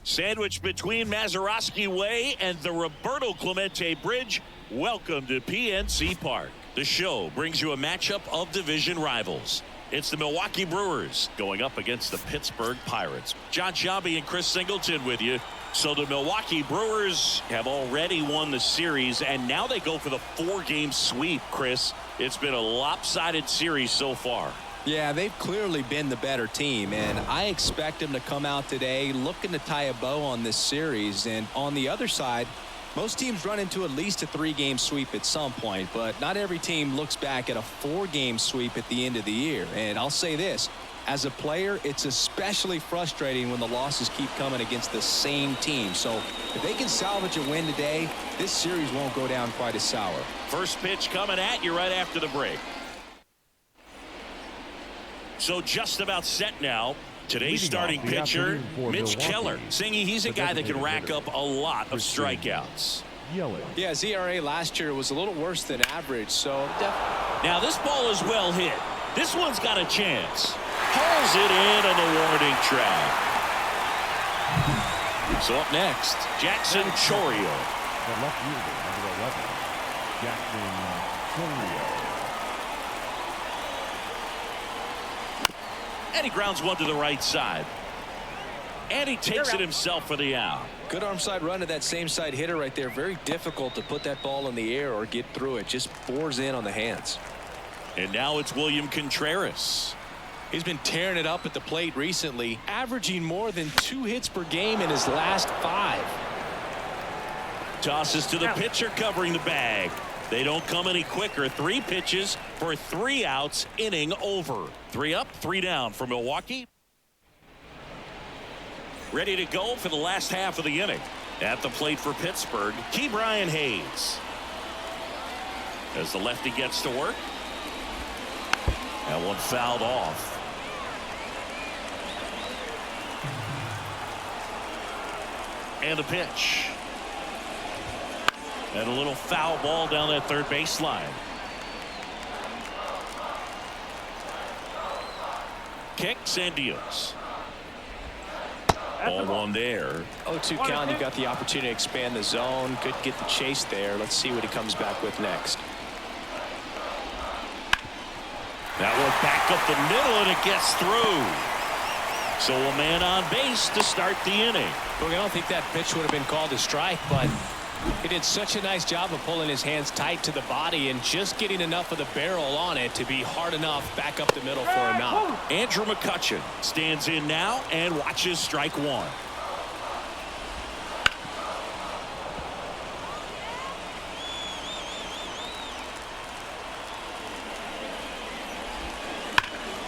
Sandwiched between Mazeroski Way and the Roberto Clemente Bridge, welcome to PNC Park. The show brings you a matchup of division rivals. It's the Milwaukee Brewers going up against the Pittsburgh Pirates. John Shabby and Chris Singleton with you. So the Milwaukee Brewers have already won the series, and now they go for the 4-game sweep, Chris. It's been a lopsided series so far. Yeah, they've clearly been the better team, and I expect them to come out today looking to tie a bow on this series. And on the other side, most teams run into at least a 3-game sweep at some point, but not every team looks back at a 4-game sweep at the end of the year. And I'll say this, as a player, it's especially frustrating when the losses keep coming against the same team. So if they can salvage a win today, this series won't go down quite as sour. First pitch coming at you right after the break. So just about set now. Today's starting pitcher, Mitch Keller. Singy, he's a guy that can rack up a lot of strikeouts. Yeah, his ERA last year was a little worse than average, so now this ball is well hit. This one's got a chance. Pulls it in on the warning track. So up next, Jackson Chourio. The left fielder, number 11, Jackson Chourio. And he grounds one to the right side. And he takes it himself for the out. Good arm side run to that same side hitter right there. Very difficult to put that ball in the air or get through it. Just bores in on the hands. And now it's William Contreras. He's been tearing it up at the plate recently, averaging more than 2 hits per game in his last 5. Tosses to the pitcher covering the bag. They don't come any quicker. 3 pitches for 3 outs, inning over. 3 up, 3 down for Milwaukee. Ready to go for the last half of the inning. At the plate for Pittsburgh, Ke'Bryan Hayes. As the lefty gets to work. That one fouled off. And a pitch. And a little foul ball down that third baseline. Kicks and deals. Ball one there. 0-2 count. You've got the opportunity to expand the zone. Could get the chase there. Let's see what he comes back with next. That one back up the middle, and it gets through. So a man on base to start the inning. Look, I don't think that pitch would have been called a strike, but he did such a nice job of pulling his hands tight to the body and just getting enough of the barrel on it to be hard enough back up the middle for a knock. Andrew McCutchen stands in now and watches strike one.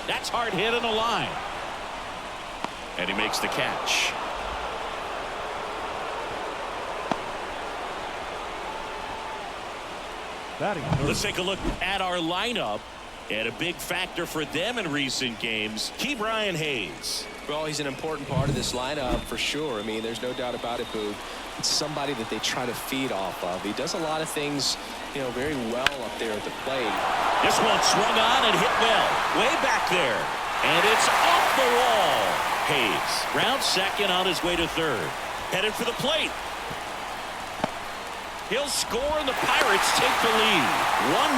That's hard hit on the line. And he makes the catch. Let's take a look at our lineup. And a big factor for them in recent games, Ke'Bryan Hayes. Well, he's an important part of this lineup for sure. I mean, there's no doubt about it, Boog. It's somebody that they try to feed off of. He does a lot of things, you know, very well up there at the plate. This one swung on and hit well. Way back there. And it's off the wall. Hayes round second on his way to third. Headed for the plate. He'll score and the Pirates take the lead. 1-0.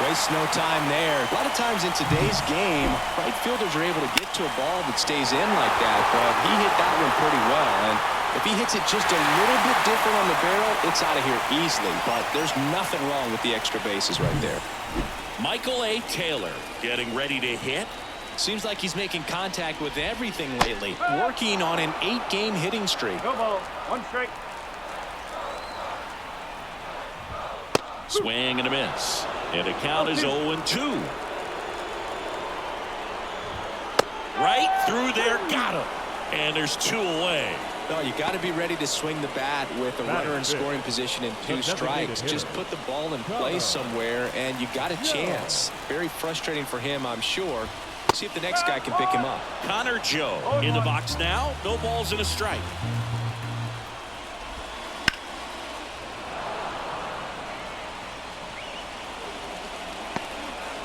Waste no time there. A lot of times in today's game, right fielders are able to get to a ball that stays in like that, but he hit that one pretty well. And if he hits it just a little bit different on the barrel, it's out of here easily. But there's nothing wrong with the extra bases right there. Michael A. Taylor getting ready to hit. Seems like he's making contact with everything lately. Working on an 8-game hitting streak. No ball. 1 strike. Swing and a miss. And the count is 0-2. Right through there. Got him. And there's 2 away. No, you got to be ready to swing the bat with a runner in scoring position and 2 strikes. Just put the ball in play somewhere, and you got a chance. Very frustrating for him, I'm sure. See if the next guy can pick him up. Connor Joe in the box now. No balls and a strike.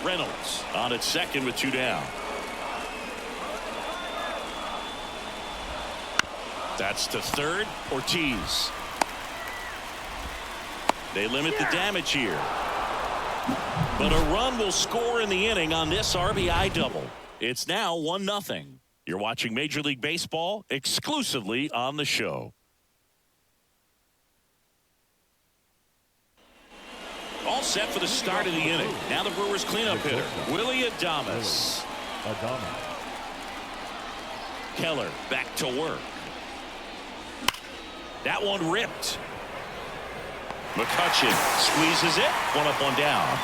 Reynolds on at second with 2 down. That's to third. Ortiz. They limit the damage here. But a run will score in the inning on this RBI double. It's now 1-0. You're watching Major League Baseball exclusively on the show. All set for the start of the inning. Now the Brewers cleanup hitter, Willie Adames. Keller back to work. That one ripped. McCutchen squeezes it. 1 up, 1 down.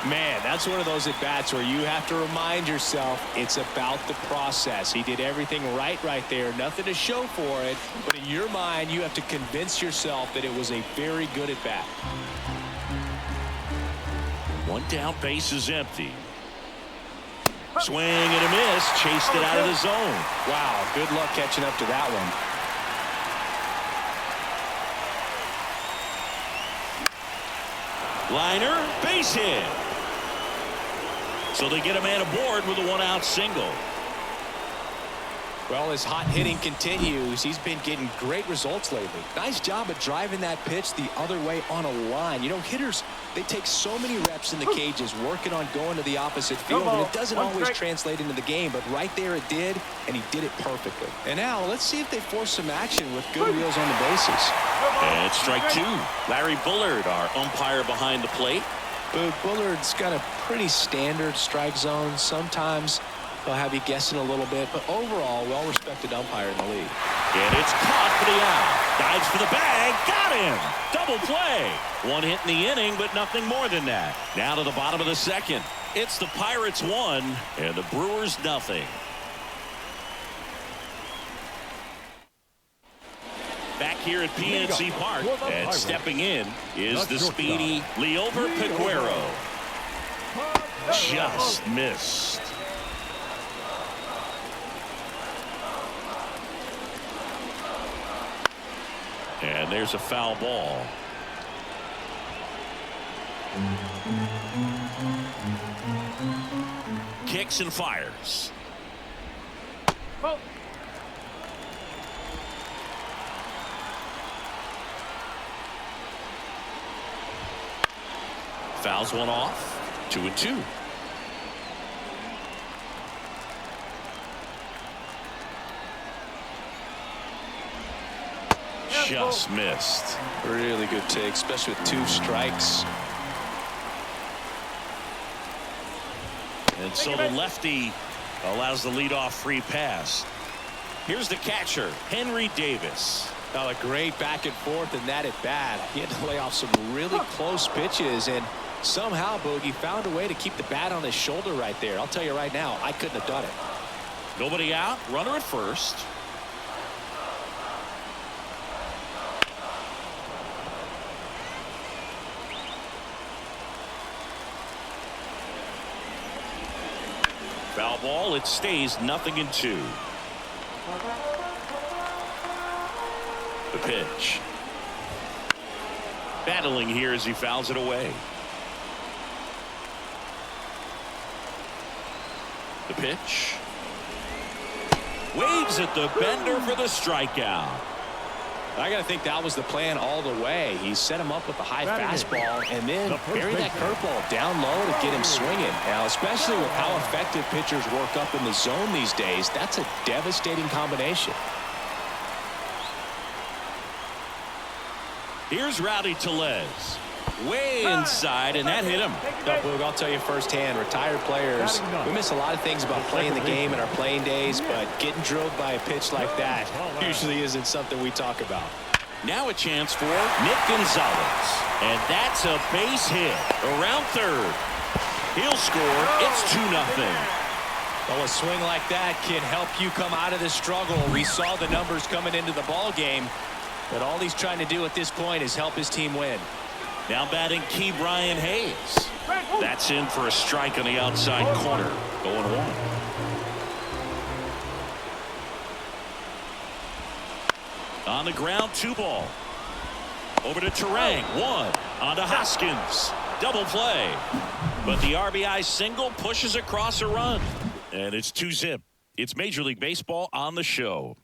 Man, that's one of those at-bats where you have to remind yourself it's about the process. He did everything right there. Nothing to show for it. But in your mind, you have to convince yourself that it was a very good at-bat. 1 down, base is empty. Swing and a miss. Chased it out of the zone. Wow, good luck catching up to that one. Liner, base hit. So they get a man aboard with a 1-out single. Well, his hot hitting continues. He's been getting great results lately. Nice job of driving that pitch the other way on a line. You know, hitters, they take so many reps in the cages working on going to the opposite field, and it doesn't always translate into the game, but right there it did, and he did it perfectly. And now let's see if they force some action with good wheels on the bases. And it's strike 2. Larry Bullard, our umpire behind the plate. Bullard's got a pretty standard strike zone. Sometimes they'll have you guessing a little bit, but overall, well-respected umpire in the league. And it's caught for the out. Dives for the bag. Got him. Double play. 1 hit in the inning, but nothing more than that. Now to the bottom of the second. It's the Pirates 1 and the Brewers nothing. Back here at PNC Park, and stepping in is the speedy Liover Peguero. Just missed. And there's a foul ball. Kicks and fires. Fouls one off. 2-2. Just missed. Really good take, especially with 2 strikes. And so the lefty allows the leadoff free pass. Here's the catcher, Henry Davis. A great back and forth in that at bat. He had to lay off some really close pitches, and somehow Boogie found a way to keep the bat on his shoulder right there. I'll tell you right now, I couldn't have done it. Nobody out, runner at first. Foul ball, it stays 0-2. The pitch. Battling here as he fouls it away. The pitch. Waves at the bender for the strikeout. I got to think that was the plan all the way. He set him up with a high fastball and then buried that curveball down low to get him swinging. Now, especially with how effective pitchers work up in the zone these days, that's a devastating combination. Here's Rowdy Tellez. Way inside, and that hit him. Boog, I'll tell you firsthand, retired players, we miss a lot of things about playing the game in our playing days, but getting drilled by a pitch like that usually isn't something we talk about. Now a chance for Nick Gonzalez. And that's a base hit. Around third. He'll score. It's 2-0. Well, a swing like that can help you come out of the struggle. We saw the numbers coming into the ball game, but all he's trying to do at this point is help his team win. Now batting Key Brian Hayes. That's in for a strike on the outside corner. 0-1. On the ground, 2 ball. Over to Terang. 1. On to Hoskins. Double play. But the RBI single pushes across a run. And it's 2-zip. It's Major League Baseball on the show.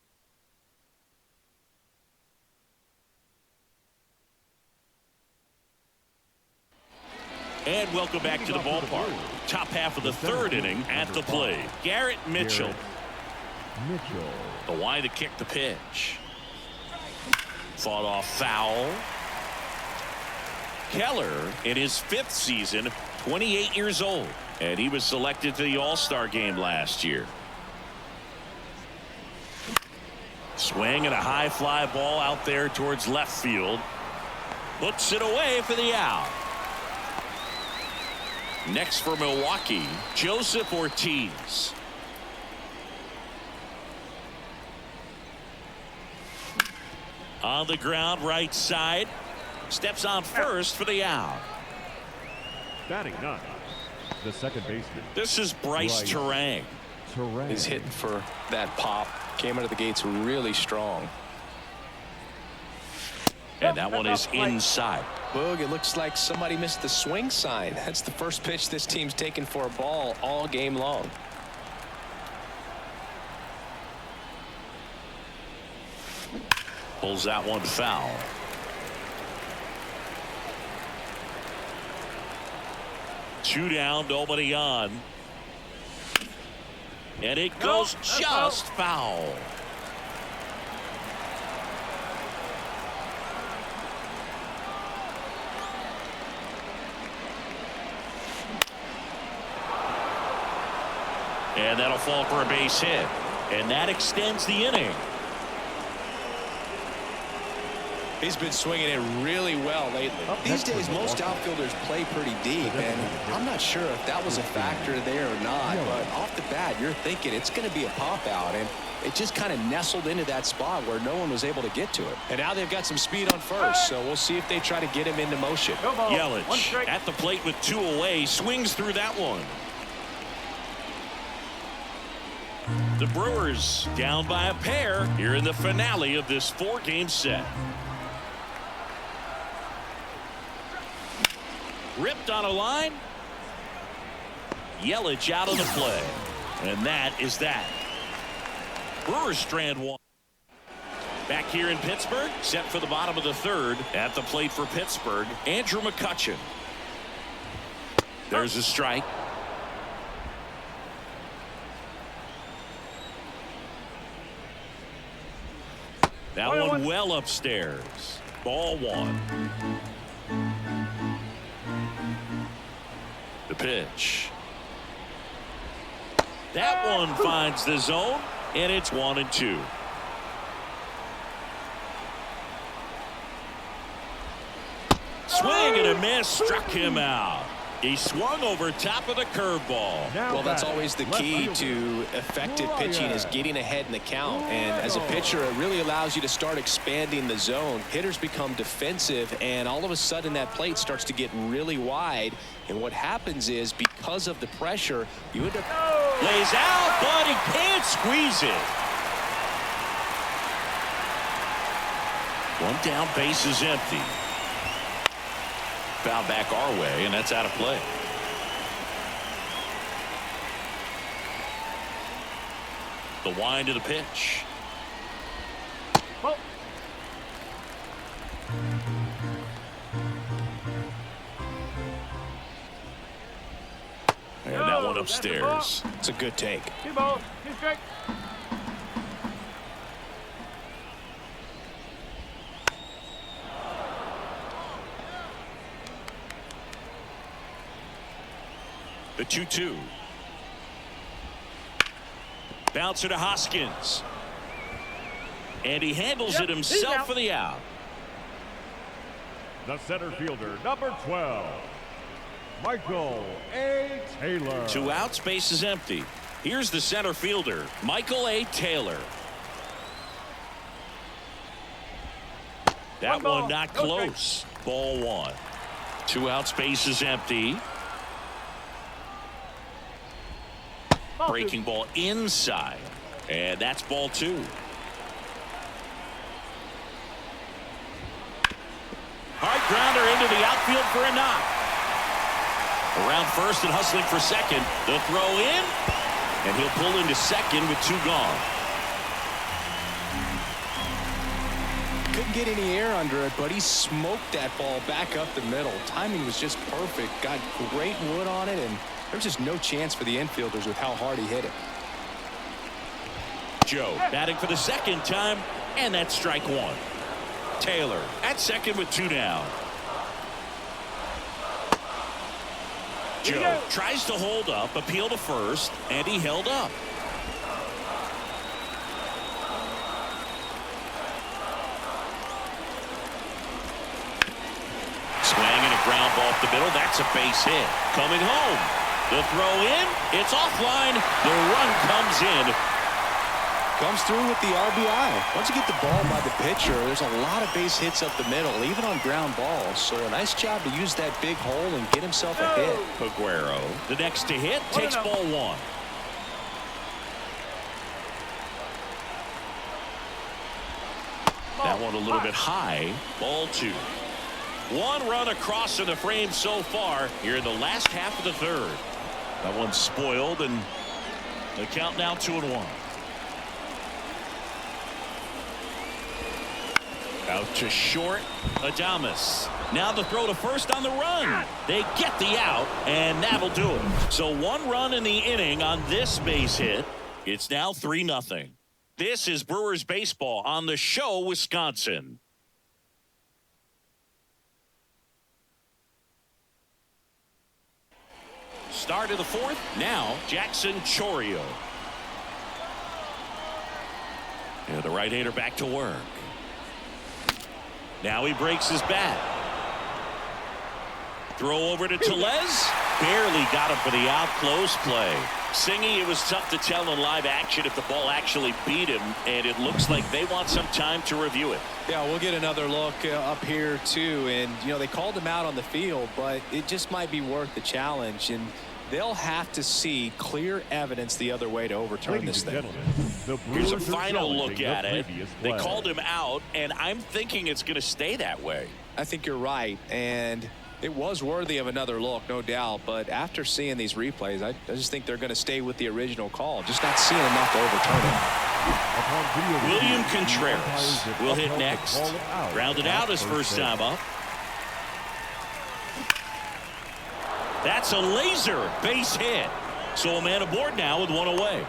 And welcome back to the ballpark. Top half of the third inning at the plate. Garrett Mitchell. The line to kick the pitch. Fought off foul. Keller in his 5th season, 28 years old. And he was selected to the All-Star game last year. Swing and a high fly ball out there towards left field. Puts it away for the out. Next for Milwaukee, Joseph Ortiz. On the ground, right side. Steps on first for the out. Batting ninth, the second baseman. This is Bryce Terang. He's hitting for that pop. Came out of the gates really strong. And that one is inside. Boog, it looks like somebody missed the swing sign. That's the first pitch this team's taken for a ball all game long. Pulls that one foul. Two down, nobody on. And it goes just foul. And that'll fall for a base hit. And that extends the inning. He's been swinging it really well lately. These days, most outfielders play pretty deep, and I'm not sure if that was a factor there or not, but off the bat, you're thinking it's going to be a pop-out, and it just kind of nestled into that spot where no one was able to get to it. And now they've got some speed on first, so we'll see if they try to get him into motion. Yelich at the plate with 2 away, swings through that one. The Brewers down by a pair here in the finale of this 4-game set. Ripped on a line. Yelich out of the play. And that is that. Brewers strand 1. Back here in Pittsburgh, set for the bottom of the 3rd. At the plate for Pittsburgh, Andrew McCutchen. There's a strike. That one well upstairs. Ball 1. The pitch. That one finds the zone, and it's 1-2. Swing and a miss, struck him out. He swung over top of the curveball. Well, that's always the key to effective pitching, is getting ahead in the count. And as a pitcher, it really allows you to start expanding the zone. Hitters become defensive, and all of a sudden that plate starts to get really wide. And what happens is, because of the pressure, you end up... Lays out, but he can't squeeze it. One down, base is empty. Foul back our way, and that's out of play. The wind to the pitch. And that one upstairs. It's a good take. 2 balls, 2 strikes. The 2-2. Bouncer to Hoskins. And he handles it himself for the out. The center fielder, number 12, Michael A. Taylor. 2 outs, base is empty. Here's the center fielder, Michael A. Taylor. That one not close. Ball 1. 2 outs, base is empty. Breaking ball inside. And that's ball 2. Hard grounder into the outfield for a knock. Around first and hustling for second. The throw in. And he'll pull into second with 2 gone. Couldn't get any air under it, but he smoked that ball back up the middle. Timing was just perfect. Got great wood on it, and there's just no chance for the infielders with how hard he hit it. Joe batting for the second time, and that's strike one. Taylor at second with 2 down. Joe tries to hold up, appeal to first, and he held up. Swinging a ground ball up the middle. That's a base hit. Coming home. The throw in. It's offline. The run comes in. Comes through with the RBI. Once you get the ball by the pitcher, there's a lot of base hits up the middle, even on ground balls. So a nice job to use that big hole and get himself a hit. Aguero, the next to hit, takes ball 1. That one a little bit high. Ball 2. 1 run across in the frame so far here in the last half of the third. That one's spoiled, and the count now 2-1. Out to short, Adames. Now the throw to first on the run. They get the out, and that'll do it. So 1 run in the inning on this base hit. It's now 3-0. This is Brewers baseball on the show, Wisconsin. Start of the 4th. Now Jackson Chourio. And the right-hander back to work. Now he breaks his bat. Throw over to Tellez. Barely got him for the out. Close play. Singy, it was tough to tell in live action if the ball actually beat him, and it looks like they want some time to review it. Yeah, we'll get another look up here too, and you know they called him out on the field, but it just might be worth the challenge, and they'll have to see clear evidence the other way to overturn this thing. Here's a final look at it. They called him out, and I'm thinking it's going to stay that way. I think you're right, and it was worthy of another look, no doubt, but after seeing these replays, I just think they're going to stay with the original call, just not seeing enough to overturn it. William Contreras will hit next. Grounded out his first time up. That's a laser base hit. So a man aboard now with 1 away.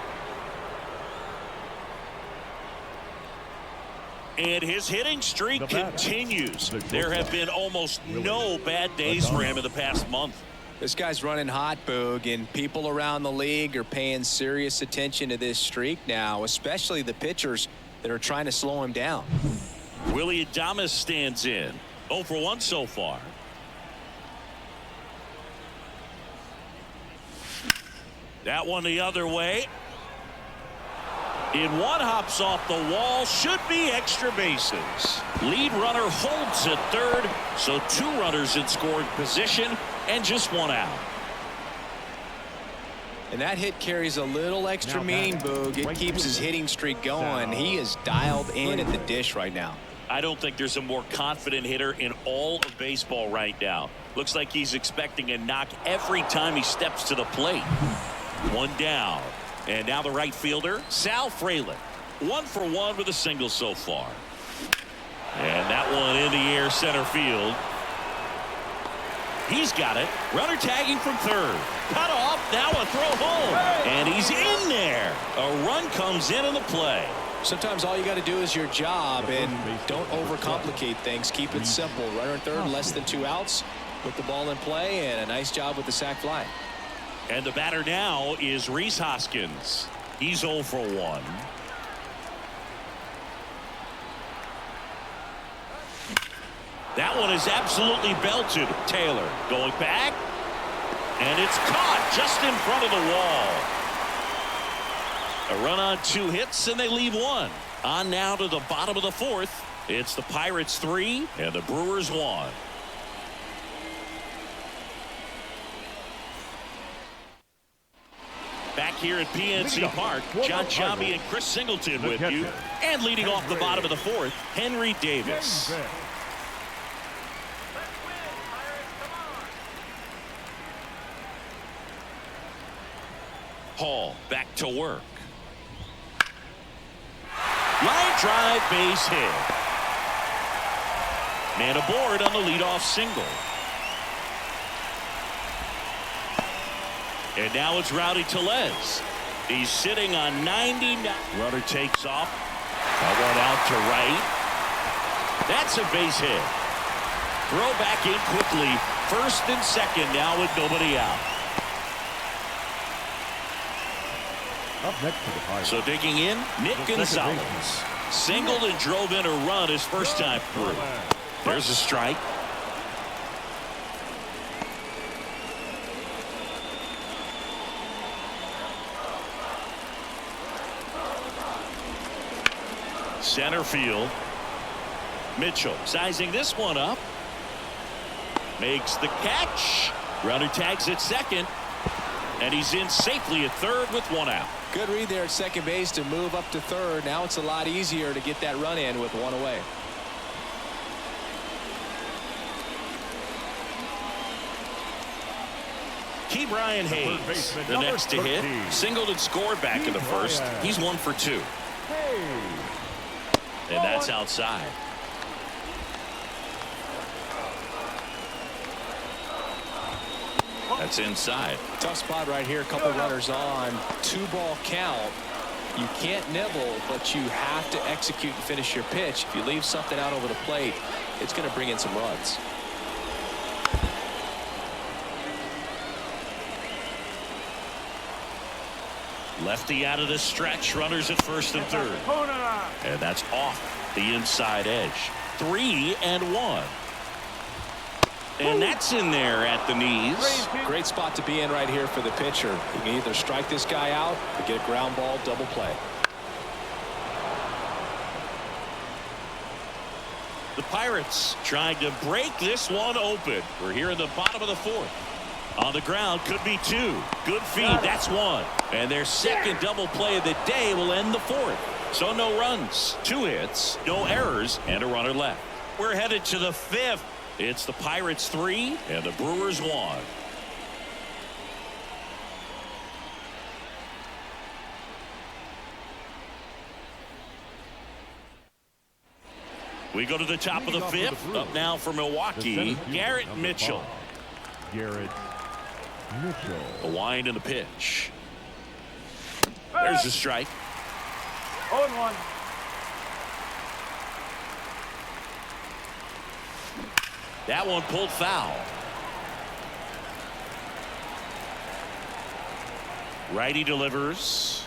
And his hitting streak continues. There have been almost no bad days for him in the past month. This guy's running hot, Boog, and people around the league are paying serious attention to this streak now, especially the pitchers that are trying to slow him down. Willie Adames stands in. 0 for 1 so far. That one the other way. In one, hops off the wall. Should be extra bases. Lead runner holds at third. So 2 runners in scoring position and just 1 out. And that hit carries a little extra meaning, Boog. It keeps his hitting streak going. He is dialed in at the dish right now. I don't think there's a more confident hitter in all of baseball right now. Looks like he's expecting a knock every time he steps to the plate. 1 down. And now the right fielder, Sal Frelick. 1 for 1 with a single so far. And that one in the air center field. He's got it. Runner tagging from third. Cut off. Now a throw home. And he's in there. A run comes in the play. Sometimes all you got to do is your job and don't overcomplicate things. Keep it simple. Runner third, less than 2 outs. Put the ball in play, and a nice job with the sac fly. And the batter now is Rhys Hoskins. He's 0 for 1. That one is absolutely belted. Taylor going back. And it's caught just in front of the wall. A run on 2 hits, and they leave 1. On now to the bottom of the 4th. It's the Pirates 3 and the Brewers 1. Back here at PNC Park, John Sciambi and Chris Singleton with you. And leading off the bottom of the 4th, Henry Davis. Hall back to work. Line drive, base hit. Man aboard on the leadoff single. And now it's Rowdy Tellez. He's sitting on 99. Runner takes off. That one out to right. That's a base hit. Throw back in quickly. First and second now with nobody out. Up next to the Pirates. So digging in, Nick Gonzalez. Singled and drove in a run his first time through. There's a strike. Center field. Mitchell sizing this one up. Makes the catch. Runner tags at second. And he's in safely at third with one out. Good read there at second base to move up to third. Now it's a lot easier to get that run in with one away. Key Brian Hayes, the next to hit. Singled and scored back in the first. He's 1 for 2. And that's outside. That's inside. Tough spot right here. A couple runners on. 2-ball count. You can't nibble, but you have to execute and finish your pitch. If you leave something out over the plate, it's going to bring in some runs. Lefty out of the stretch. Runners at first and third. And that's off the inside edge. 3-1. And that's in there at the knees. Great spot to be in right here for the pitcher. You can either strike this guy out or get a ground ball double play. The Pirates trying to break this one open. We're here in the bottom of the fourth. On the ground could be 2. Good feed. That's 1. And their second double play of the day will end the fourth. So no runs, 2 hits, no errors, and a runner left. We're headed to the 5th. It's the Pirates 3 and the Brewers 1. We go to the top of the 5th. Up now for Milwaukee, Garrett Mitchell. Garrett Mitchell. A wind in the pitch. There's a strike. 0-1. That one pulled foul. Righty delivers.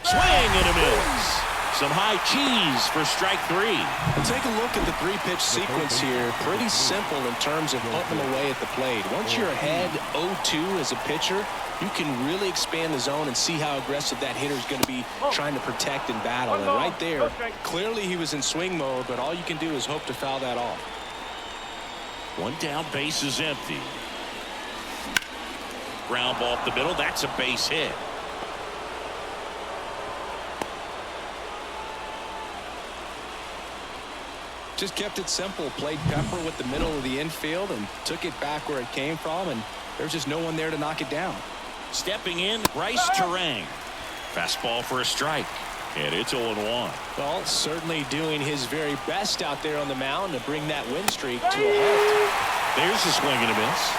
Swing and a miss. Some high cheese for strike 3. Take a look at the 3-pitch sequence here. Pretty simple in terms of putting them away at the plate. Once you're ahead 0-2 as a pitcher, you can really expand the zone and see how aggressive that hitter is going to be trying to protect and battle. And right there, clearly he was in swing mode, but all you can do is hope to foul that off. One down, base is empty. Ground ball up the middle. That's a base hit. Just kept it simple. Played pepper with the middle of the infield and took it back where it came from, and there's just no one there to knock it down. Stepping in, Bryce Terang. Fastball for a strike. And it's 0-1. Well, certainly doing his very best out there on the mound to bring that win streak to a halt. There's a swing and a miss.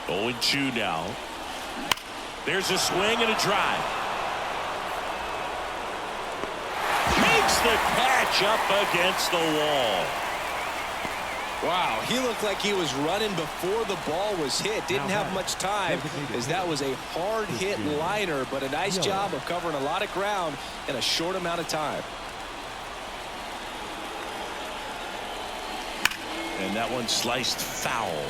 0-2 now. There's a swing and a drive. Makes the catch up against the wall. Wow, he looked like he was running before the ball was hit. Didn't have much time, as that was a hard hit liner, but a nice job of covering a lot of ground in a short amount of time. And that one sliced foul.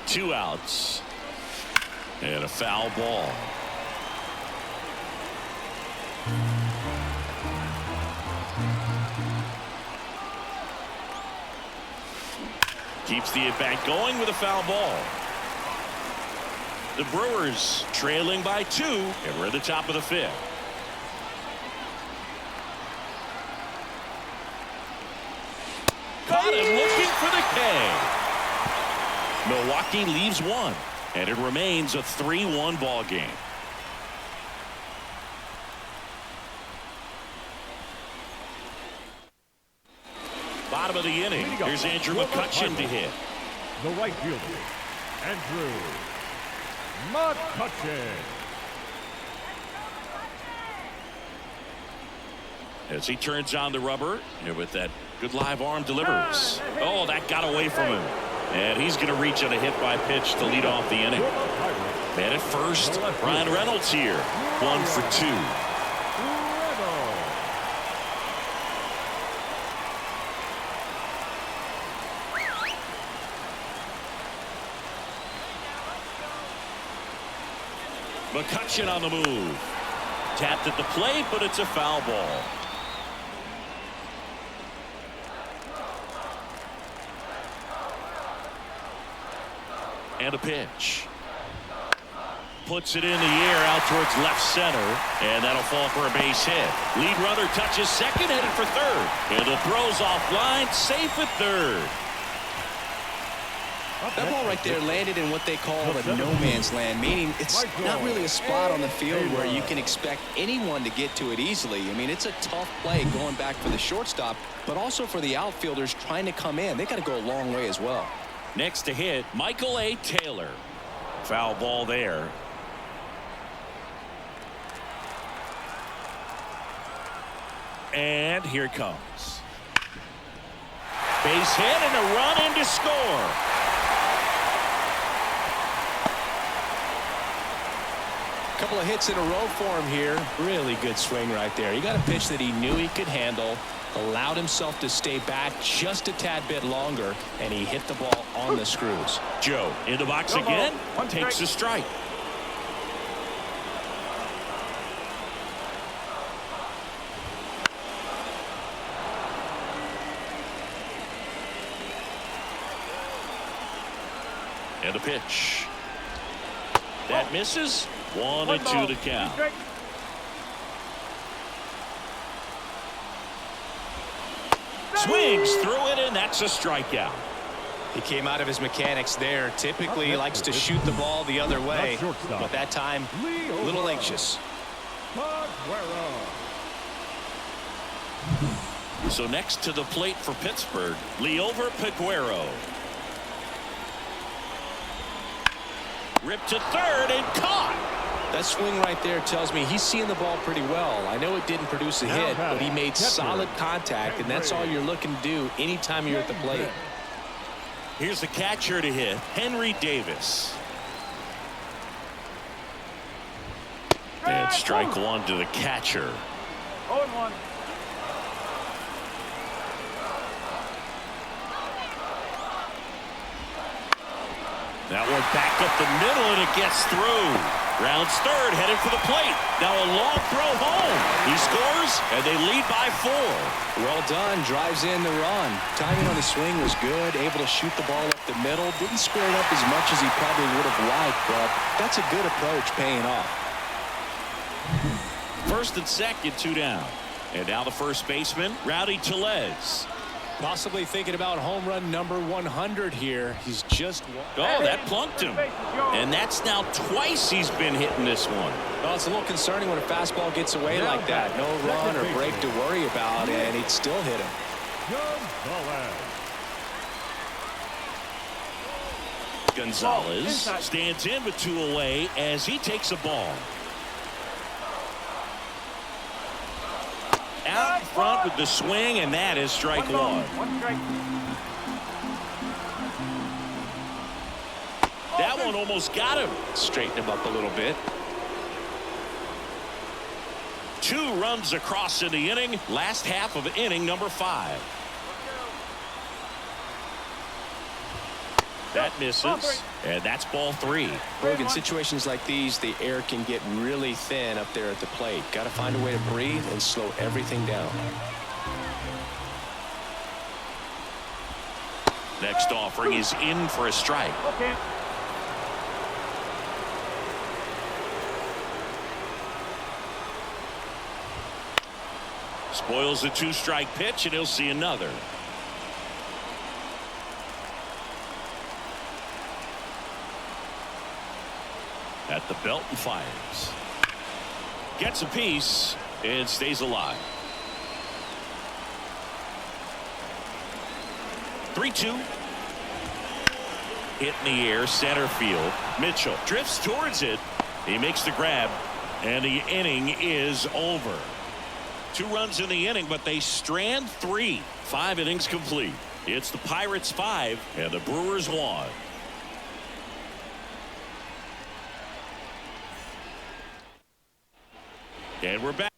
Two outs and a foul ball. Keeps the at-bat going with a foul ball. The Brewers trailing by 2, and we're at the top of the 5th. Caught him looking for the K. Milwaukee leaves 1, and it remains a 3-1 ball game. Bottom of the inning. Here's Andrew McCutchen to hit. The right fielder, Andrew McCutchen. As he turns on the rubber, and with that good live arm delivers. Oh, that got away from him. And he's going to reach on a hit by pitch to lead off the inning. Man at first, Ryan Reynolds here. 1 for 2. McCutchen on the move. Tapped at the plate, but it's a foul ball. And a pitch. Puts it in the air out towards left center, and that'll fall for a base hit. Lead runner touches second, headed for third. And the throw's offline, safe at third. That ball right there landed in what they call a no-man's land, meaning it's not really a spot on the field where you can expect anyone to get to it easily. I mean, it's a tough play going back for the shortstop, but also for the outfielders trying to come in. They got to go a long way as well. Next to hit, Michael A. Taylor. Foul ball there. And here it comes. Base hit and a run in to score. Couple of hits in a row for him here. Really good swing right there. He got a pitch that he knew he could handle, allowed himself to stay back just a tad bit longer, and he hit the ball on the screws. Joe in the box again, takes a strike. And a pitch. That misses. 1-2 to count. Swings through it, and that's a strikeout. He came out of his mechanics there. Typically he likes to shoot the ball the other way, but that time a little anxious. So next to the plate for Pittsburgh, Liover Peguero. Ripped to third and caught. That swing right there tells me he's seeing the ball pretty well. I know it didn't produce a hit, but he made solid contact, and that's all you're looking to do anytime you're at the plate. Here's the catcher to hit, Henry Davis. And strike 1 to the catcher. 0-1. That one back up the middle, and it gets through. Rounds third, headed for the plate. Now a long throw home. He scores, and they lead by 4. Well done. Drives in the run. Timing on the swing was good. Able to shoot the ball up the middle. Didn't square it up as much as he probably would have liked, but that's a good approach, paying off. First and second, 2 down. And now the first baseman, Rowdy Tellez. Possibly thinking about home run number 100 here. He's just... Oh, that plunked him. And that's now twice he's been hitting this one. Well, it's a little concerning when a fastball gets away like that. No run or break to worry about, and he'd still hit him. Gonzalez stands in with 2 away as he takes a ball. Out in front with the swing, and that is strike 1. That one almost got him. Straighten him up a little bit. 2 runs across in the inning. Last half of inning number 5. That misses, and that's ball 3. Look, in situations like these, the air can get really thin up there at the plate. Got to find a way to breathe and slow everything down. Next offering is in for a strike. Spoils the 2-strike pitch, and he'll see another. At the belt and fires. Gets a piece and stays alive. 3-2. Hit in the air, center field. Mitchell drifts towards it. He makes the grab, and the inning is over. 2 runs in the inning, but they strand 3. 5 innings complete. It's the Pirates 5 and the Brewers 1. And we're back.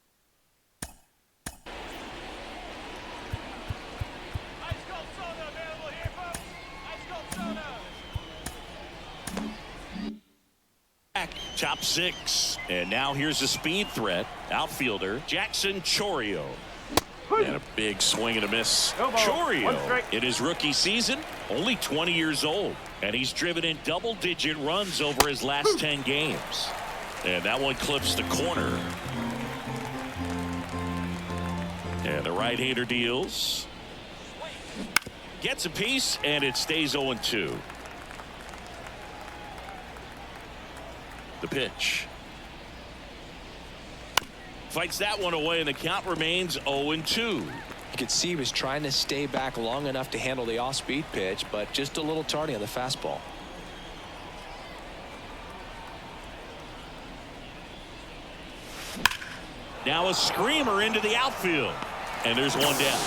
Top 6, and now here's a speed threat. Outfielder Jackson Chourio, and a big swing and a miss. Chourio in his rookie season, only 20 years old, and he's driven in double-digit runs over his last 10 games. And that one clips the corner. And the right-hander deals. Gets a piece, and it stays 0-2. The pitch. Fights that one away, and the count remains 0-2. You could see he was trying to stay back long enough to handle the off-speed pitch, but just a little tardy on the fastball. Now a screamer into the outfield, and there's one down.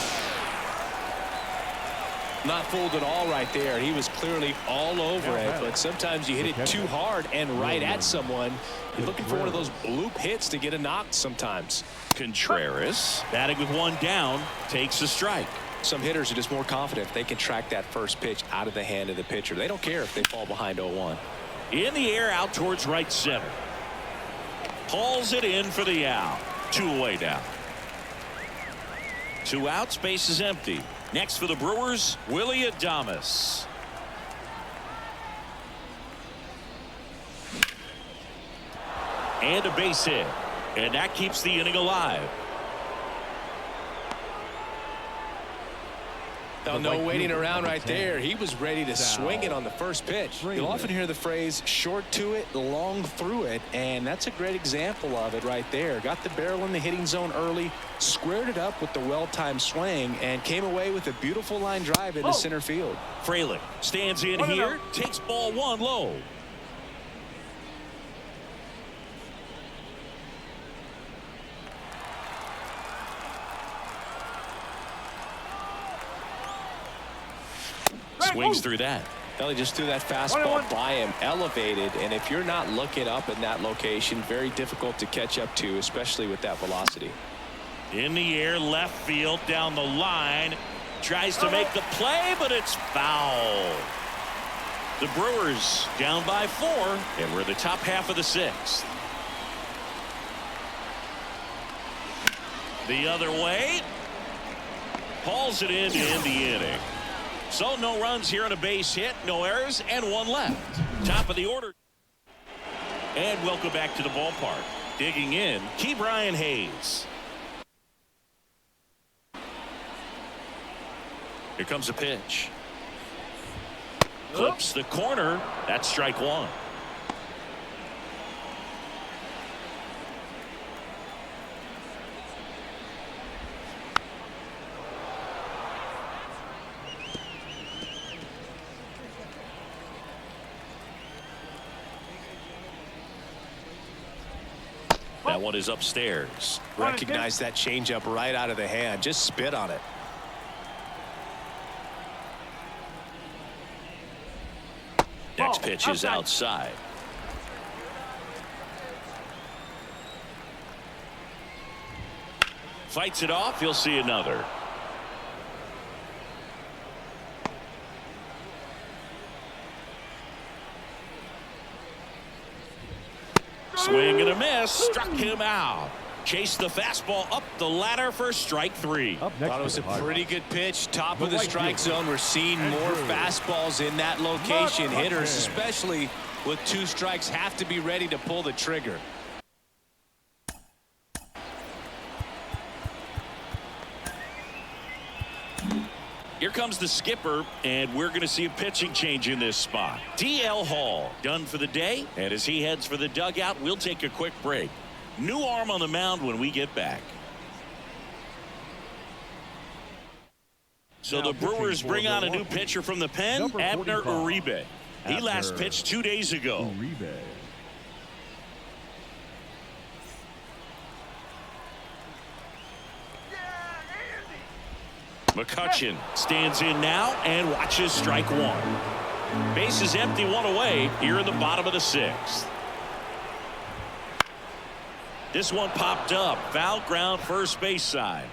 Not fooled at all right there. He was clearly all over it, but sometimes you hit it too hard and right at someone. You're looking for one of those bloop hits to get a knock sometimes. Contreras, batting with 1 down, takes a strike. Some hitters are just more confident if they can track that first pitch out of the hand of the pitcher. They don't care if they fall behind 0-1. In the air, out towards right center. Hauls it in for the out. 2 away now. 2 outs, base is empty. Next for the Brewers, Willie Adames. And a base hit, and that keeps the inning alive. No waiting around right there. He was ready to swing it on the first pitch. You'll often hear the phrase short to it, long through it, and that's a great example of it right there. Got the barrel in the hitting zone early, squared it up with the well-timed swing, and came away with a beautiful line drive into center field. Frelick stands in here, takes ball 1 low. Swings through that. Well, he just threw that fastball by him, elevated, and if you're not looking up in that location, very difficult to catch up to, especially with that velocity. In the air, left field, down the line. Tries to make the play, but it's foul. The Brewers down by 4, and we're in the top half of the 6th. The other way. Hauls it in to end the inning. So no runs here on a base hit, no errors, and 1 left. Top of the order. And welcome back to the ballpark. Digging in, Ke'Bryan Hayes. Here comes a pitch. Clips the corner. That's strike 1. That one is upstairs. Recognize that changeup right out of the hand. Just spit on it. Next pitch is outside. Fights it off. He'll see another. Swing and a miss. Struck him out. Chased the fastball up the ladder for strike 3. Thought it was a pretty good pitch. Top of the strike zone. We're seeing more fastballs in that location. Hitters, especially with 2 strikes, have to be ready to pull the trigger. Here comes the skipper, and we're going to see a pitching change in this spot. DL Hall done for the day, and as he heads for the dugout, we'll take a quick break. New arm on the mound when we get back. So the Brewers bring on a new pitcher from the pen, Abner Uribe. He last pitched 2 days ago. McCutchen stands in now and watches strike one. Base is empty, one away here in the bottom of the sixth. This one popped up. Foul ground first base side.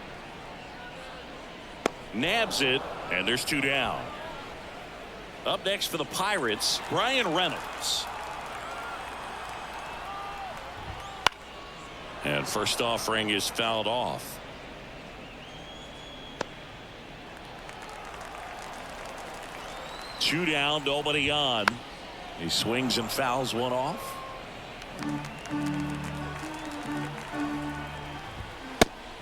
Nabs it, and there's two down. Up next for the Pirates, Brian Reynolds. And first offering is fouled off. Two down, nobody on. He swings and fouls one off.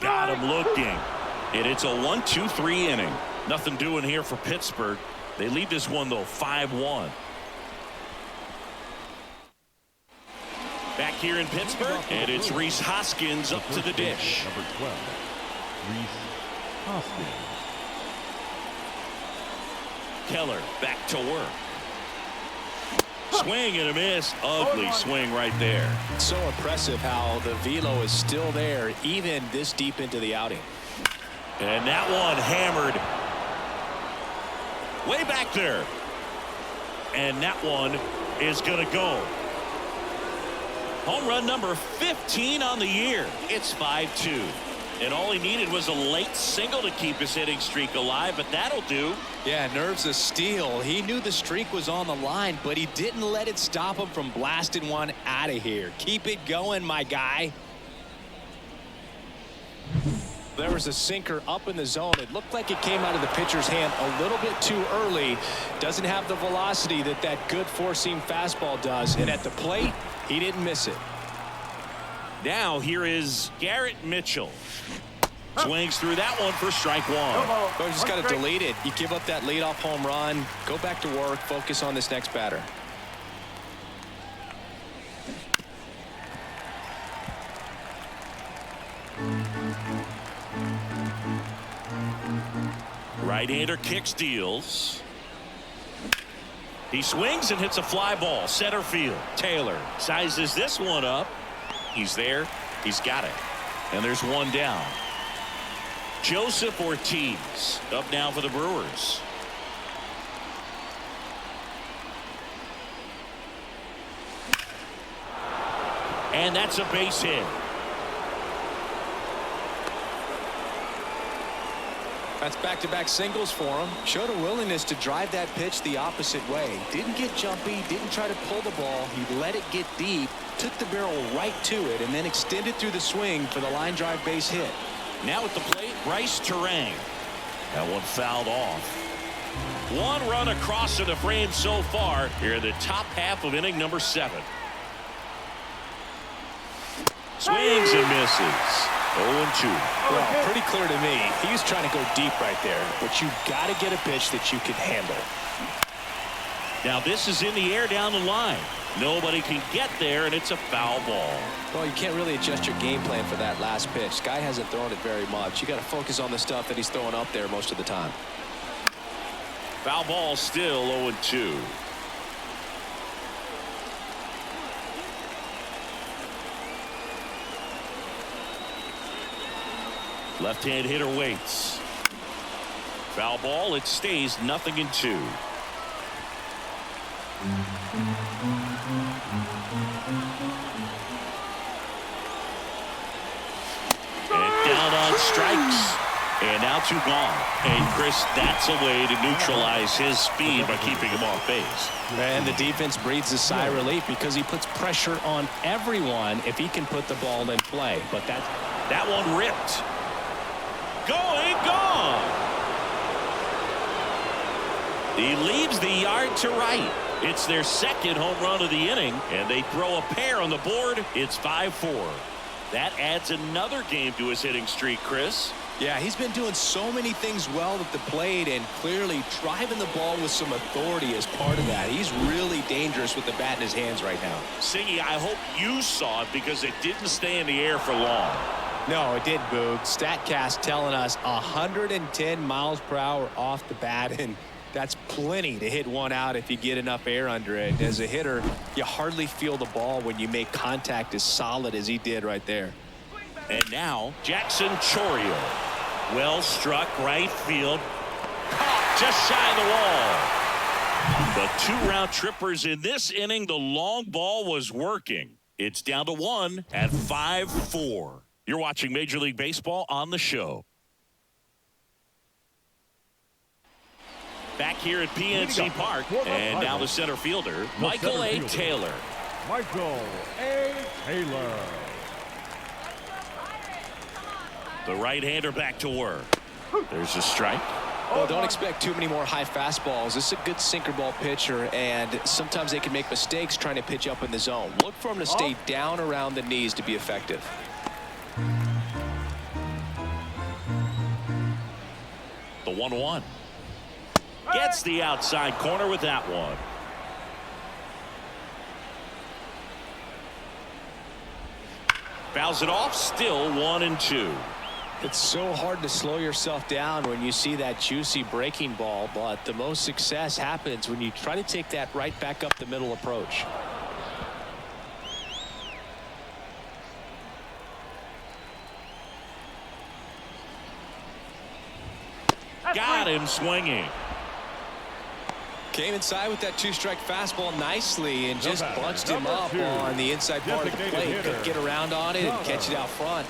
Got him looking. And it's a 1-2-3 inning. Nothing doing here for Pittsburgh. They lead this one, though, 5-1. Back here in Pittsburgh, and it's Rhys Hoskins up to the dish. Number 12, Rhys Hoskins. Keller back to work. Swing and a miss. Ugly swing right there. So impressive how the velo is still there even this deep into the outing. And that one hammered way back there. And that one is going to go. Home run number 15 on the year. It's 5-2. And all he needed was a late single to keep his hitting streak alive, but that'll do. Yeah, nerves of steel. He knew the streak was on the line, but he didn't let it stop him from blasting one out of here. Keep it going, my guy. There was a sinker up in the zone. It looked like it came out of the pitcher's hand a little bit too early. Doesn't have the velocity that that good four-seam fastball does. And at the plate, he didn't miss it. Now here is Garrett Mitchell. Swings through that one for strike one. But you just got to delete it. You give up that leadoff home run. Go back to work. Focus on this next batter. Right-hander kicks, deals. He swings and hits a fly ball. Center field. Taylor sizes this one up. He's there. He's got it. And there's one down. Joseph Ortiz up now for the Brewers. And that's a base hit. That's back-to-back singles for him. Showed a willingness to drive that pitch the opposite way. Didn't get jumpy, didn't try to pull the ball. He let it get deep, took the barrel right to it, and then extended through the swing for the line drive base hit. Now at the plate, Bryce Terang. That one fouled off. One run across to the frame so far here in the top half of inning number 7. Swings and misses. 0-2. Well, pretty clear to me. He was trying to go deep right there, but you got to get a pitch that you can handle. Now this is in the air down the line. Nobody can get there, and it's a foul ball. Well, you can't really adjust your game plan for that last pitch. Guy hasn't thrown it very much. You got to focus on the stuff that he's throwing up there most of the time. Foul ball still 0-2. Left-hand hitter waits. Foul ball. It stays 0-2. And down on strikes. And now 2 gone. And Chris, that's a way to neutralize his speed by keeping him off base. And the defense breathes a sigh of relief because he puts pressure on everyone if he can put the ball in play. But that one ripped. Going, gone. He leaves the yard to right. It's their second home run of the inning, and they throw a pair on the board. It's 5-4. That adds another game to his hitting streak, Chris. Yeah, he's been doing so many things well at the plate and clearly driving the ball with some authority as part of that. He's really dangerous with the bat in his hands right now. Singy, I hope you saw it because it didn't stay in the air for long. No, it didn't, Boog. StatCast telling us 110 miles per hour off the bat, and that's plenty to hit one out if you get enough air under it. As a hitter, you hardly feel the ball when you make contact as solid as he did right there. And now Jackson Chourio. Well struck right field. Caught just shy of the wall. The two-round trippers in this inning. The long ball was working. It's down to 1 at 5-4. You're watching Major League Baseball on the show. Back here at PNC Park, and now the center fielder, Michael A. Taylor. Michael A. Taylor. The right-hander back to work. There's a strike. Well, don't expect too many more high fastballs. This is a good sinker ball pitcher, and sometimes they can make mistakes trying to pitch up in the zone. Look for him to stay down around the knees to be effective. The 1-1. Gets the outside corner with that one. Fouls it off. Still 1-2. It's so hard to slow yourself down when you see that juicy breaking ball, but the most success happens when you try to take that right back up the middle approach. Got him swinging. Came inside with that two-strike fastball nicely and just bunched him up on the inside part of the plate. Couldn't get around on it and catch it out front.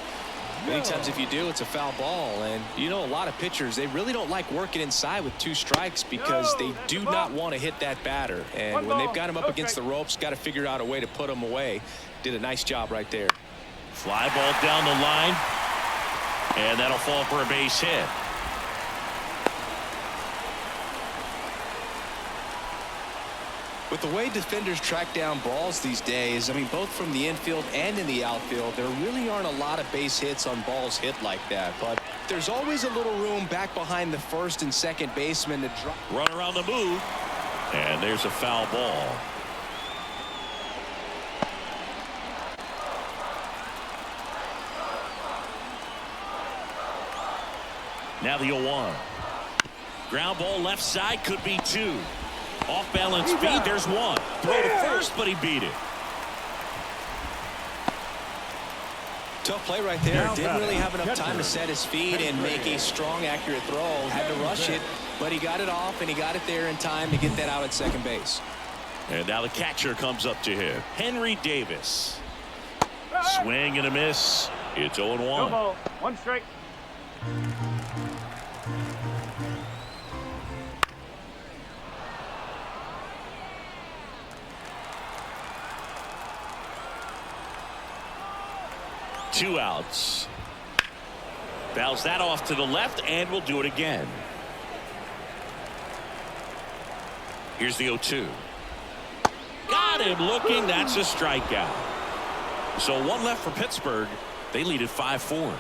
Many times if you do, it's a foul ball. And you know, a lot of pitchers, they really don't like working inside with 2 strikes because they do not want to hit that batter. And when they've got him up against the ropes, got to figure out a way to put him away. Did a nice job right there. Fly ball down the line, and that'll fall for a base hit. With the way defenders track down balls these days, I mean, both from the infield and in the outfield, there really aren't a lot of base hits on balls hit like that. But there's always a little room back behind the first and second baseman to drop. Run around the move, and there's a foul ball. Now the 0-1. Ground ball left side, could be 2. Off balance speed, there's 1. Throw to first, but he beat it. Tough play right there. Didn't really have enough time to set his feet and make a strong, accurate throw. Had to rush it, but he got it off, and he got it there in time to get that out at second base. And now the catcher comes up to him. Henry Davis. Swing and a miss. It's 0-1. 1 strike. Two outs. Fouls that off to the left, and we'll do it again. Here's the 0-2. Got him looking. That's a strikeout. So 1 left for Pittsburgh. They lead at 5-4.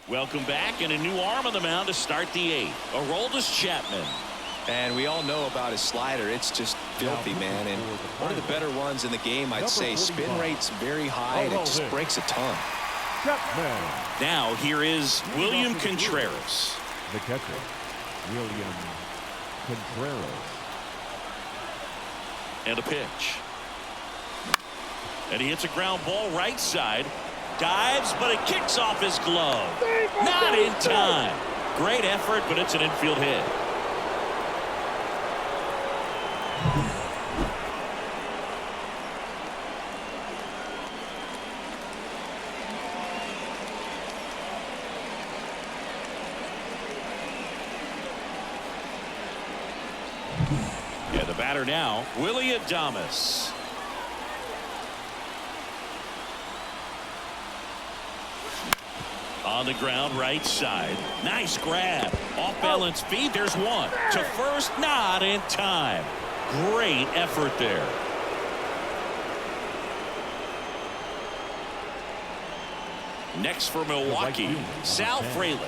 Welcome back, and a new arm on the mound to start the 8th. Aroldis Chapman. And we all know about his slider. It's just filthy, man. And one of the better ones in the game, I'd say. Spin rate's very high, and it just breaks a ton. Now here is William Contreras. The catcher, William Contreras. And a pitch. And he hits a ground ball right side. Dives, but it kicks off his glove. Not in time. Great effort, but it's an infield hit. Yeah, the batter now, Willie Adames. On the ground, right side. Nice grab. Off balance feed. There's 1. To first, not in time. Great effort there. Next for Milwaukee, Sal Fraley.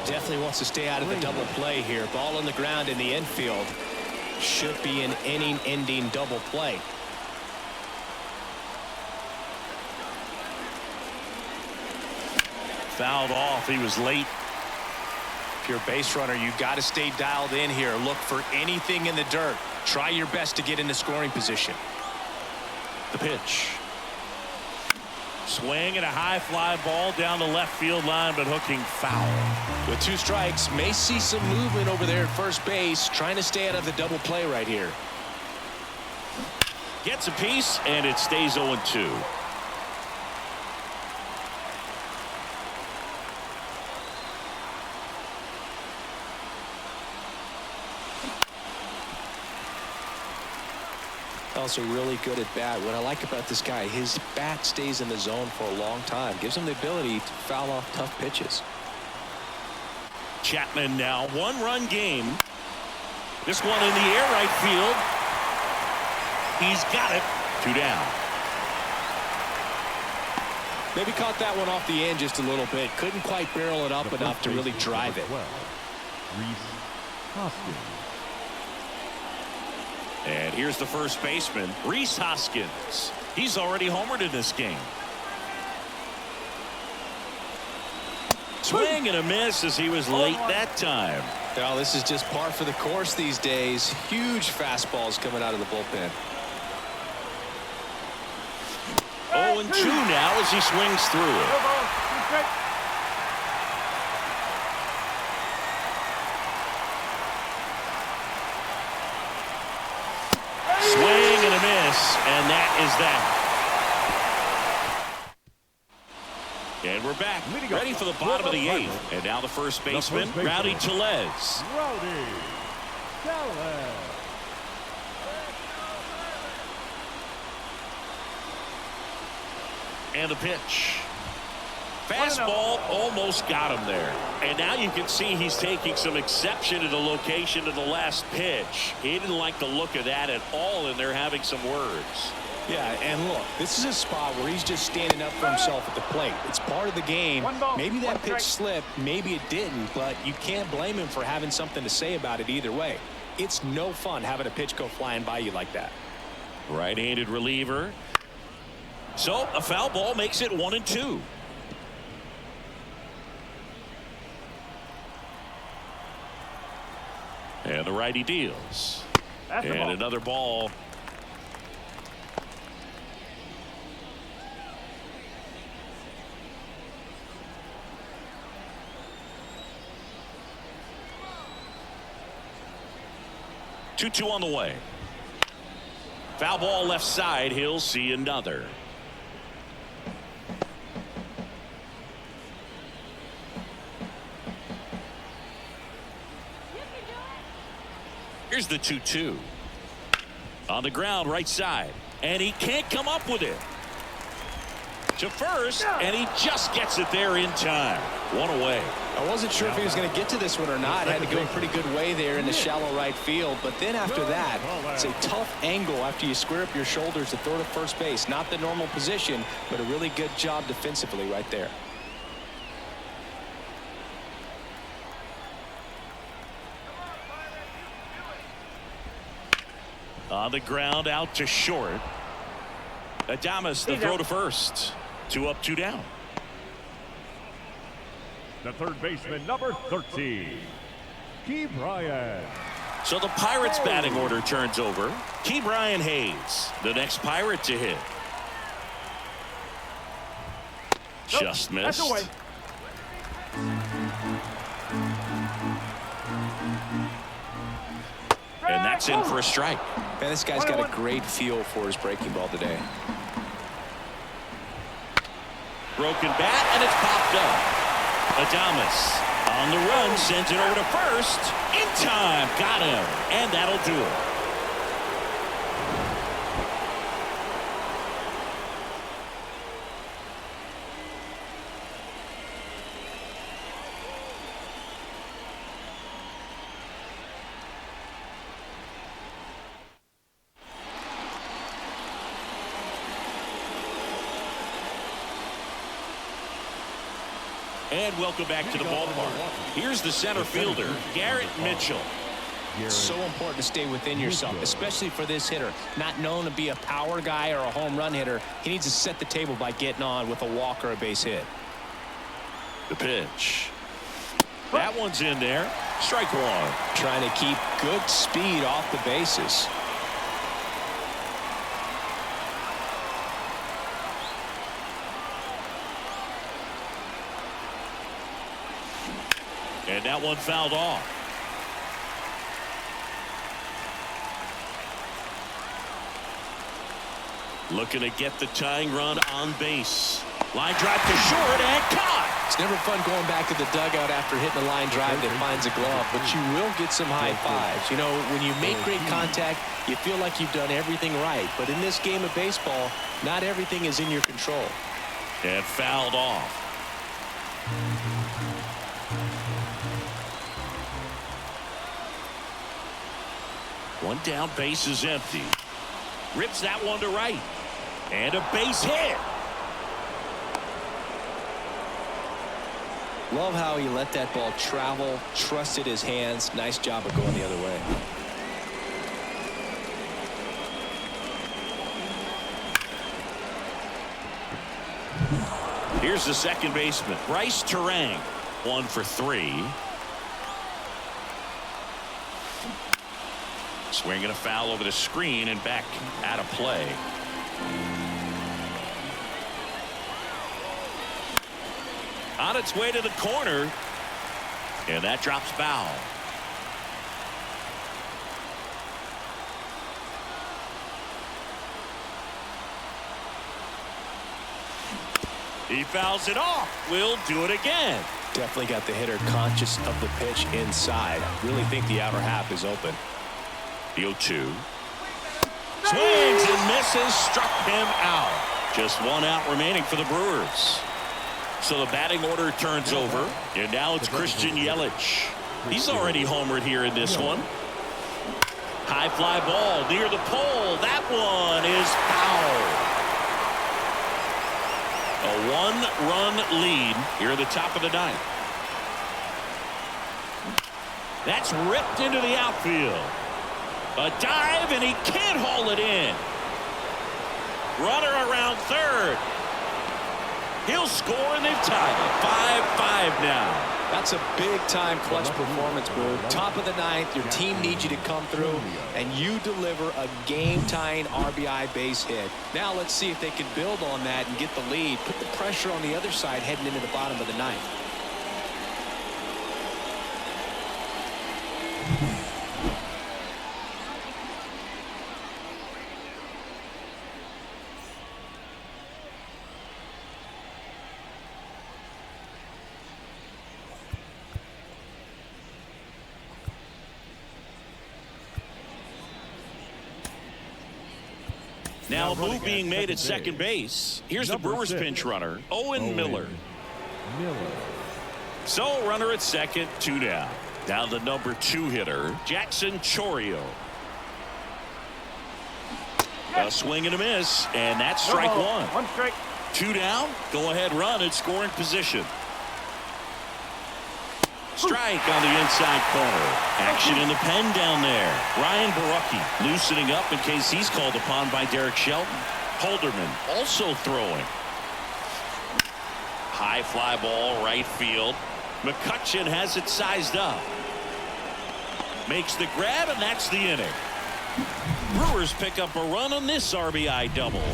Definitely wants to stay out of the double play here. Ball on the ground in the infield. Should be an inning-ending double play. Fouled off. He was late. If you're a base runner, you've got to stay dialed in here. Look for anything in the dirt. Try your best to get into scoring position. The pitch. Swing and a high fly ball down the left field line, but hooking foul. With 2 strikes, may see some movement over there at first base, trying to stay out of the double play right here. Gets a piece, and it stays 0-2. Also really good at bat. What I like about this guy, his bat stays in the zone for a long time. Gives him the ability to foul off tough pitches. Chapman now, 1-run game. This one in the air, right field. He's got it. 2 down. Maybe caught that one off the end just a little bit. Couldn't quite barrel it up enough to really drive it. And here's the first baseman, Rhys Hoskins. He's already homered in this game. Swing and a miss as he was late that time. Well, this is just par for the course these days. Huge fastballs coming out of the bullpen. 0-2 now as he swings through it. Swing and a miss, and that is that. And we're back, ready for the bottom of the 8th. And now the first baseman, Rowdy Tellez. And the pitch. Fastball almost got him there. And now you can see he's taking some exception to the location of the last pitch. He didn't like the look of that at all, and they're having some words. Yeah, and look, this is a spot where he's just standing up for himself at the plate. It's part of the game. Maybe that pitch slipped, maybe it didn't, but you can't blame him for having something to say about it either way. It's no fun having a pitch go flying by you like that. Right-handed reliever. So a foul ball makes it 1-2. And the righty deals. And another ball. Two on the way. Foul ball left side. He'll see another. Here's the 2-2. On the ground, right side. And he can't come up with it. To first, and he just gets it there in time. 1 away. I wasn't sure if he was going to get to this one or not. Had to go a pretty good way there in the shallow right field. But then after that, it's a tough angle after you square up your shoulders to throw to first base. Not the normal position, but a really good job defensively right there. On the ground, out to short. Adames, the throw to first. 2 up, 2 down. The third baseman, number 13, Key Bryant. So the Pirates' batting order turns over. Key Bryant Hayes, the next Pirate to hit. Just missed. That's away. And that's in for a strike. Man, this guy's got a great feel for his breaking ball today. Broken bat, and it's popped up. Adames on the run, sends it over to first. In time, got him, and that'll do it. And welcome back to the ballpark. Here's the center fielder, Garrett Mitchell. It's so important to stay within yourself, especially for this hitter. Not known to be a power guy or a home run hitter. He needs to set the table by getting on with a walk or a base hit. The pitch. That one's in there. Strike one. Trying to keep good speed off the bases. And that one fouled off. Looking to get the tying run on base. Line drive to short and caught. It's never fun going back to the dugout after hitting a line drive that finds a glove, but you will get some high fives. You know, when you make great contact, you feel like you've done everything right. But in this game of baseball, not everything is in your control. And fouled off. One down, base is empty. Rips that one to right. And a base hit. Love how he let that ball travel, trusted his hands. Nice job of going the other way. Here's the second baseman, Bryce Terang. 1 for 3. Swinging a foul over the screen and back out of play. On its way to the corner. And that drops foul. He fouls it off. We'll do it again. Definitely got the hitter conscious of the pitch inside. Really think the outer half is open. The 0-2. Swings and misses. Struck him out. Just one out remaining for the Brewers. So the batting order turns over. And now it's Christian Yelich. He's already homered here in this one. High fly ball near the pole. That one is foul. A one-run lead here at the top of the ninth. That's ripped into the outfield. A dive, and he can't haul it in. Runner around third. He'll score, and they've tied it. 5-5 now. That's a big-time clutch performance, Brew. Top of the ninth, your team needs you to come through, and you deliver a game-tying RBI base hit. Now let's see if they can build on that and get the lead. Put the pressure on the other side heading into the bottom of the ninth. Now a move being made at second base. Here's the Brewers pinch runner, Owen Miller. So runner at second, 2 down. Now the number 2 hitter, Jackson Chourio. A swing and a miss, and that's strike one. 1 strike. 2 down. Go ahead run in scoring position. Strike on the inside corner. Action in the pen down there. Ryan Borucki loosening up in case he's called upon by Derek Shelton. Holderman also throwing. High fly ball right field. McCutchen has it sized up. Makes the grab, and that's the inning. Brewers pick up a run on this RBI double.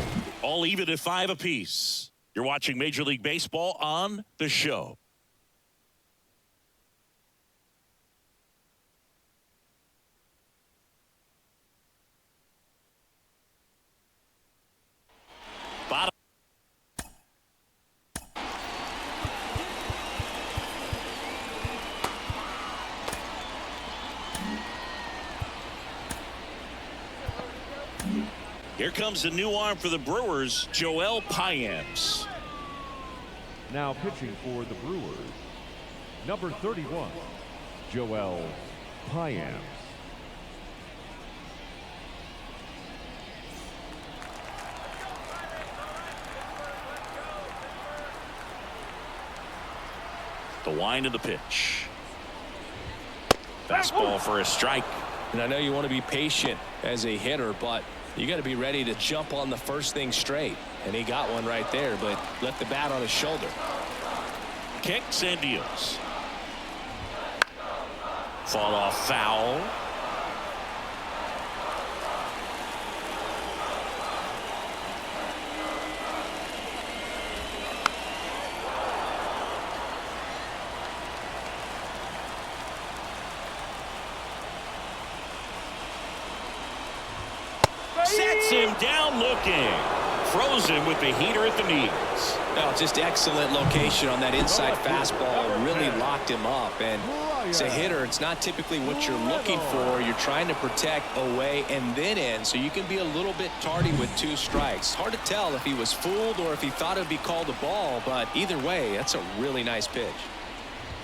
All even at 5 apiece. You're watching Major League Baseball on The Show. Here comes a new arm for the Brewers, Joel Payamps. Now pitching for the Brewers, number 31, Joel Payamps. The wind of the pitch. Fastball for a strike. And I know you want to be patient as a hitter, but you got to be ready to jump on the first thing straight. And he got one right there, but left the bat on his shoulder. Kicks and deals. Fall off foul. Sets him down looking. Throws him with the heater at the knees. Oh, just excellent location on that inside fastball. Really locked him up. And as a hitter, it's not typically what you're looking for. You're trying to protect away and then in, so you can be a little bit tardy with 2 strikes. Hard to tell if he was fooled or if he thought it would be called a ball, but either way, that's a really nice pitch.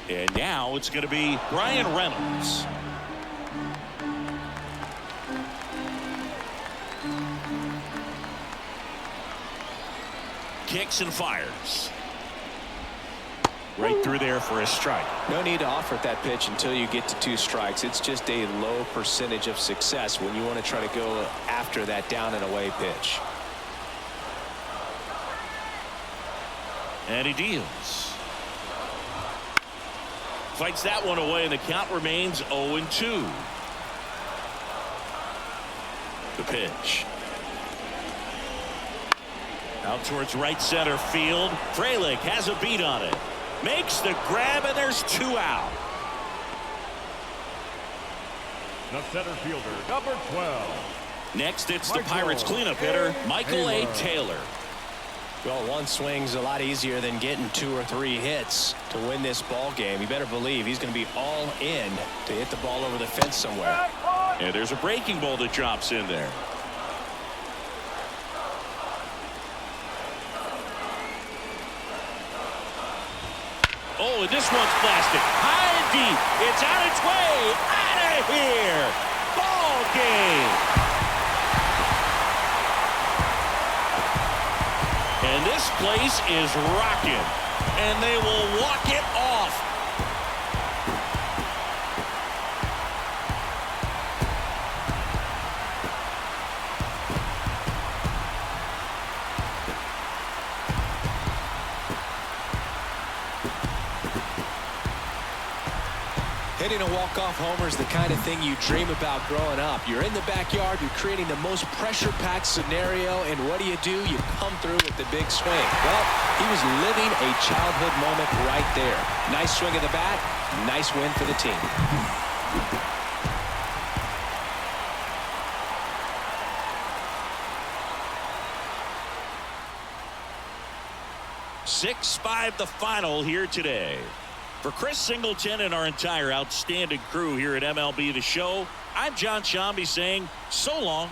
And now it's going to be Brian Reynolds. Kicks and fires. Right through there for a strike. No need to offer at that pitch until you get to 2 strikes. It's just a low percentage of success when you want to try to go after that down and away pitch. And he deals. Fights that one away, and the count remains 0-2. The pitch. Out towards right center field. Frelick has a beat on it. Makes the grab, and there's 2 out. The center fielder, number 12. Next, it's the Pirates cleanup hitter, Michael A. Taylor. Well, 1 swing's a lot easier than getting 2 or 3 hits to win this ball game. You better believe he's going to be all in to hit the ball over the fence somewhere. And there's a breaking ball that drops in there. Oh, and this one's blasted. High and deep. It's on its way. Out of here. Ball game. And this place is rocking. And they will walk it off. Hitting a walk-off homer is the kind of thing you dream about growing up. You're in the backyard, you're creating the most pressure-packed scenario, and what do? You come through with the big swing. Well, he was living a childhood moment right there. Nice swing of the bat, nice win for the team. Six-5 the final here today. For Chris Singleton and our entire outstanding crew here at MLB The Show, I'm John Shambi saying so long.